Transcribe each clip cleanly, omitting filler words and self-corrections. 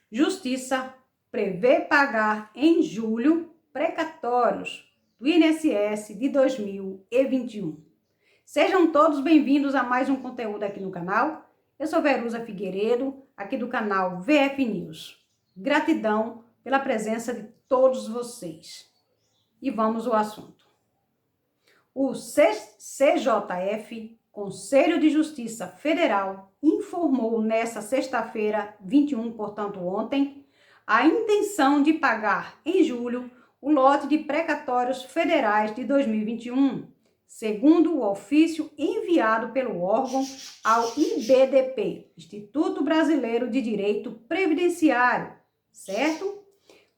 Justiça prevê pagar em julho precatórios do INSS de 2021. Sejam todos bem-vindos a mais um conteúdo aqui no canal. Eu sou Verusa Figueiredo, aqui do canal VF News. Gratidão pela presença de todos vocês. E vamos ao assunto. O CJF, Conselho de Justiça Federal, informou nesta sexta-feira, 21, portanto ontem, a intenção de pagar em julho o lote de precatórios federais de 2021, segundo o ofício enviado pelo órgão ao IBDP, Instituto Brasileiro de Direito Previdenciário, certo?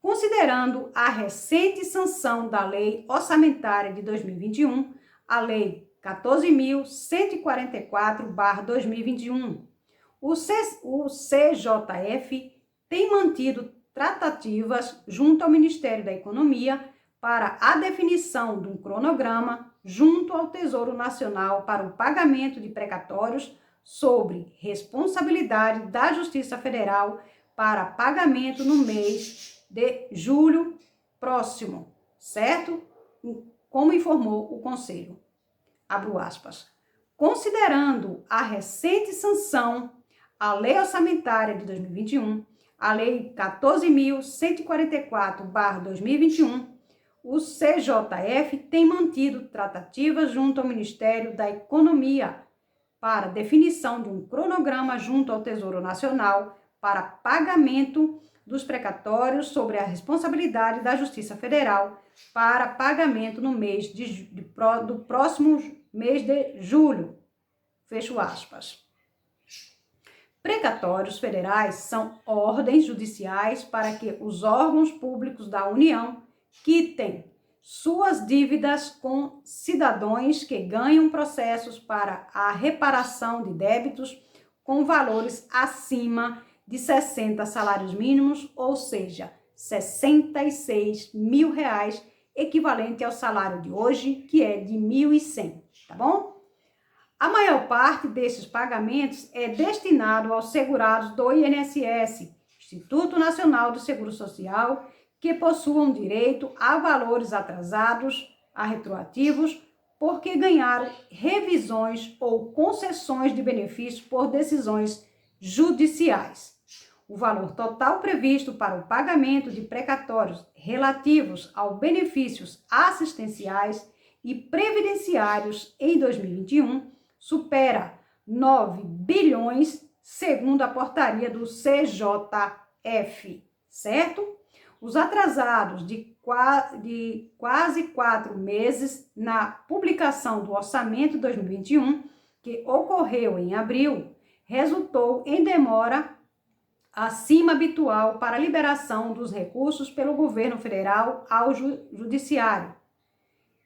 Considerando a recente sanção da Lei Orçamentária de 2021, a Lei 14.144/2021, o CJF tem mantido tratativas junto ao Ministério da Economia para a definição de um cronograma junto ao Tesouro Nacional para o pagamento de precatórios sobre responsabilidade da Justiça Federal para pagamento no mês de julho próximo, certo? Como informou o Conselho. Abro aspas. Considerando a recente sanção à Lei Orçamentária de 2021, a Lei 14.144/2021, o CJF tem mantido tratativas junto ao Ministério da Economia para definição de um cronograma junto ao Tesouro Nacional para pagamento dos precatórios sobre a responsabilidade da Justiça Federal para pagamento no mês do próximo mês de julho. Fecho aspas. Precatórios federais são ordens judiciais para que os órgãos públicos da União quitem suas dívidas com cidadãos que ganham processos para a reparação de débitos com valores acima de 60 salários mínimos, ou seja, R$66 mil, equivalente ao salário de hoje, que é de 1.100, tá bom? A maior parte desses pagamentos é destinado aos segurados do INSS, Instituto Nacional do Seguro Social, que possuam direito a valores atrasados, a retroativos, porque ganharam revisões ou concessões de benefícios por decisões judiciais. O valor total previsto para o pagamento de precatórios relativos aos benefícios assistenciais e previdenciários em 2021 supera 9 bilhões, segundo a portaria do CJF, certo? Os atrasados de quase 4 meses na publicação do orçamento 2021, que ocorreu em abril, resultou em demora acima habitual para a liberação dos recursos pelo governo federal ao judiciário,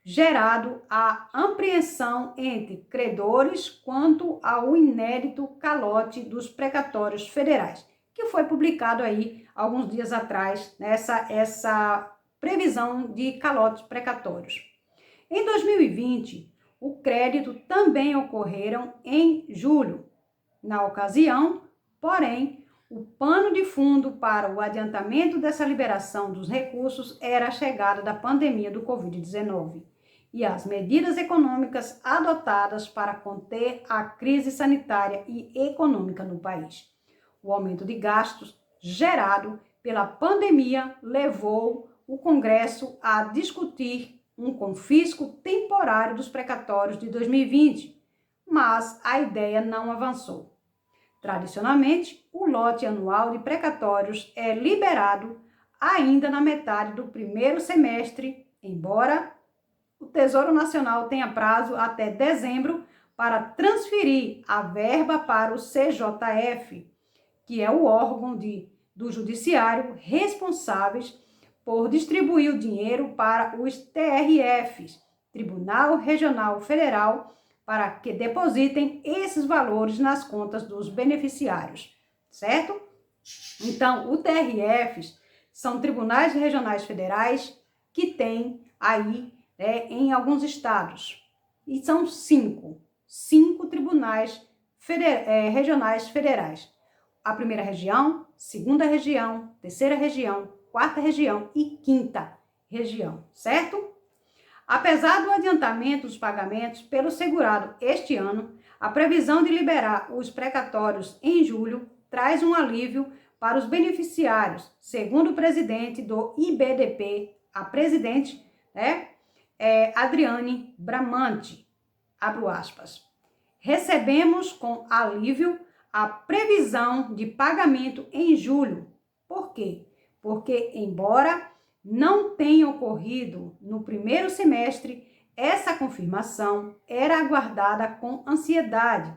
gerado a apreensão entre credores quanto ao inédito calote dos precatórios federais, que foi publicado aí alguns dias atrás, essa previsão de calotes precatórios. Em 2020, o crédito também ocorreram em julho. Na ocasião, porém, o pano de fundo para o adiantamento dessa liberação dos recursos era a chegada da pandemia do Covid-19 e as medidas econômicas adotadas para conter a crise sanitária e econômica no país. O aumento de gastos gerado pela pandemia levou o Congresso a discutir um confisco temporário dos precatórios de 2020, mas a ideia não avançou. Tradicionalmente, o lote anual de precatórios é liberado ainda na metade do primeiro semestre, embora o Tesouro Nacional tenha prazo até dezembro para transferir a verba para o CJF, que é o órgão do Judiciário responsáveis por distribuir o dinheiro para os TRFs, Tribunal Regional Federal, para que depositem esses valores nas contas dos beneficiários, certo? Então, os TRFs são tribunais regionais federais que tem aí em alguns estados. E são cinco tribunais regionais federais. a primeira região, segunda região, terceira região, quarta região e quinta região, certo? Apesar do adiantamento dos pagamentos pelo segurado este ano, a previsão de liberar os precatórios em julho traz um alívio para os beneficiários, segundo o presidente do IBDP, a presidente, Adriane Bramante, abro aspas. Recebemos com alívio a previsão de pagamento em julho. Por quê? Porque, embora não tenha ocorrido no primeiro semestre, essa confirmação era aguardada com ansiedade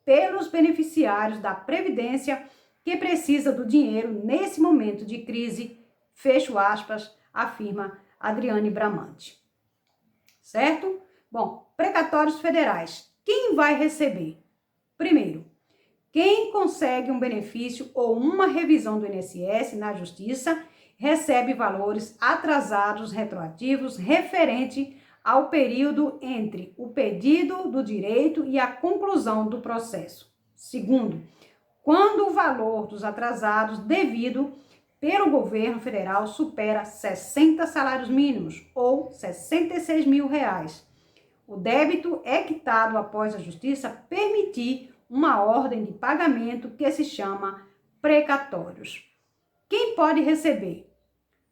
pelos beneficiários da Previdência que precisa do dinheiro nesse momento de crise, fecho aspas, afirma Adriane Bramante. Certo? Bom, precatórios federais. Quem vai receber? Primeiro, quem consegue um benefício ou uma revisão do INSS na Justiça recebe valores atrasados retroativos referente ao período entre o pedido do direito e a conclusão do processo. Segundo, quando o valor dos atrasados devido pelo governo federal supera 60 salários mínimos ou R$66 mil. O débito é quitado após a Justiça permitir uma ordem de pagamento que se chama precatórios. Quem pode receber?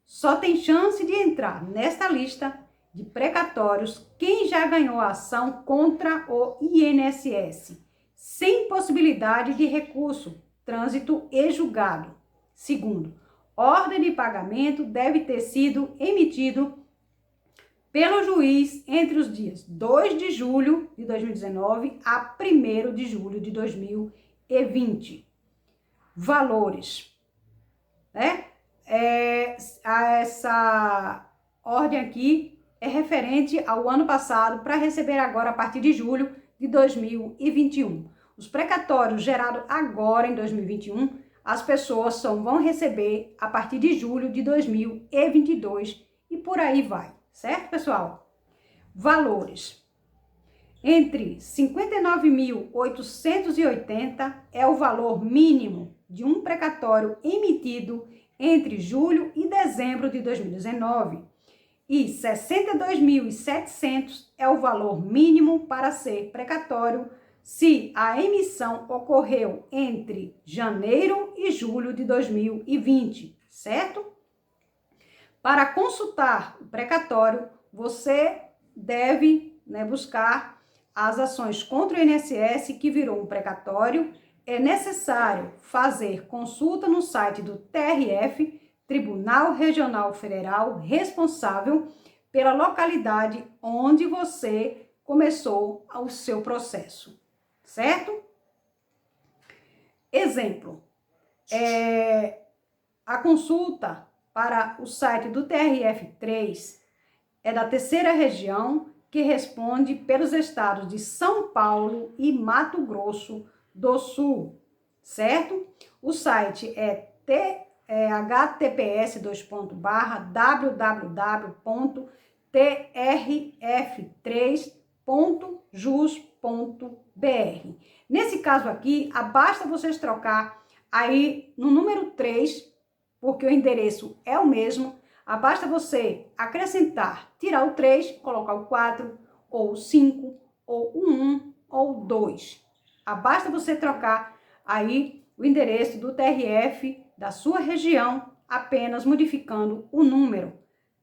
Só tem chance de entrar nesta lista de precatórios quem já ganhou a ação contra o INSS, sem possibilidade de recurso, trânsito e julgado. Segundo, ordem de pagamento deve ter sido emitido pelo juiz entre os dias 2 de julho de 2019 a 1º de julho de 2020. Valores, essa ordem aqui é referente ao ano passado para receber agora a partir de julho de 2021. Os precatórios gerados agora em 2021, as pessoas só vão receber a partir de julho de 2022 e por aí vai, certo, pessoal? Valores. Entre 59.880 é o valor mínimo de um precatório emitido entre julho e dezembro de 2019 e 62.700 é o valor mínimo para ser precatório se a emissão ocorreu entre janeiro e julho de 2020, certo? Para consultar o precatório, você deve buscar as ações contra o INSS que virou um precatório. É necessário fazer consulta no site do TRF, Tribunal Regional Federal, responsável pela localidade onde você começou o seu processo, certo? Exemplo, a consulta para o site do TRF3 é da terceira região, que responde pelos estados de São Paulo e Mato Grosso do Sul, certo? O site é https://www.trf3.jus.br. Nesse caso aqui, basta vocês trocar aí no número 3, porque o endereço é o mesmo. Basta você acrescentar, tirar o 3, colocar o 4, ou o 5, ou o 1, ou o 2. Basta você trocar aí o endereço do TRF da sua região, apenas modificando o número.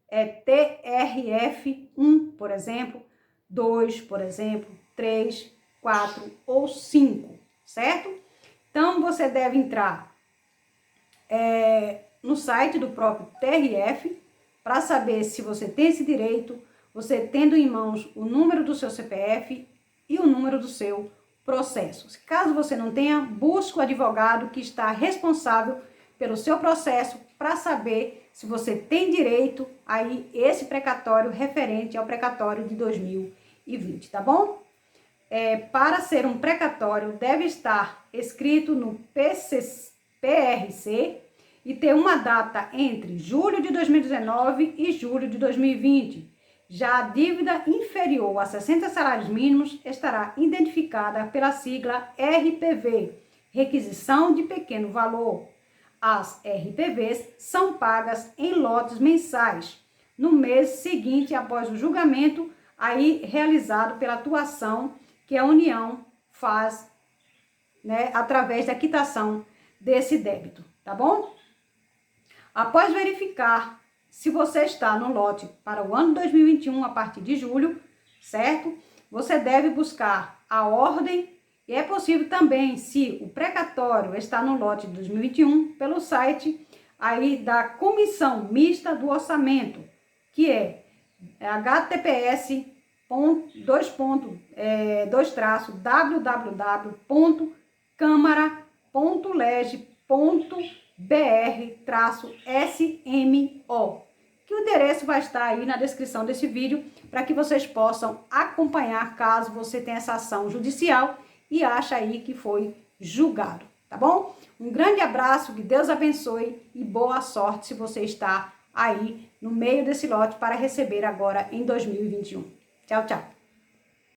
É TRF1, por exemplo, 2, por exemplo, 3, 4 ou 5, certo? Então, você deve entrar no site do próprio TRF para saber se você tem esse direito, você tendo em mãos o número do seu CPF e o número do seu processo. Caso você não tenha, busque o advogado que está responsável pelo seu processo para saber se você tem direito aí esse precatório referente ao precatório de 2020, tá bom? Para ser um precatório, deve estar escrito no PRC e ter uma data entre julho de 2019 e julho de 2020. Já a dívida inferior a 60 salários mínimos estará identificada pela sigla RPV, requisição de pequeno valor. As RPVs são pagas em lotes mensais, no mês seguinte após o julgamento aí realizado pela atuação que a União faz, né, através da quitação desse débito, tá bom? Após verificar se você está no lote para o ano 2021 a partir de julho, certo? Você deve buscar a ordem e é possível também, se o precatório está no lote de 2021, pelo site aí da Comissão Mista do Orçamento, que é https://www.câmara.leg.br-smo, que o endereço vai estar aí na descrição desse vídeo para que vocês possam acompanhar caso você tenha essa ação judicial e acha aí que foi julgado, tá bom? Um grande abraço, que Deus abençoe e boa sorte se você está aí no meio desse lote para receber agora em 2021. Tchau, tchau.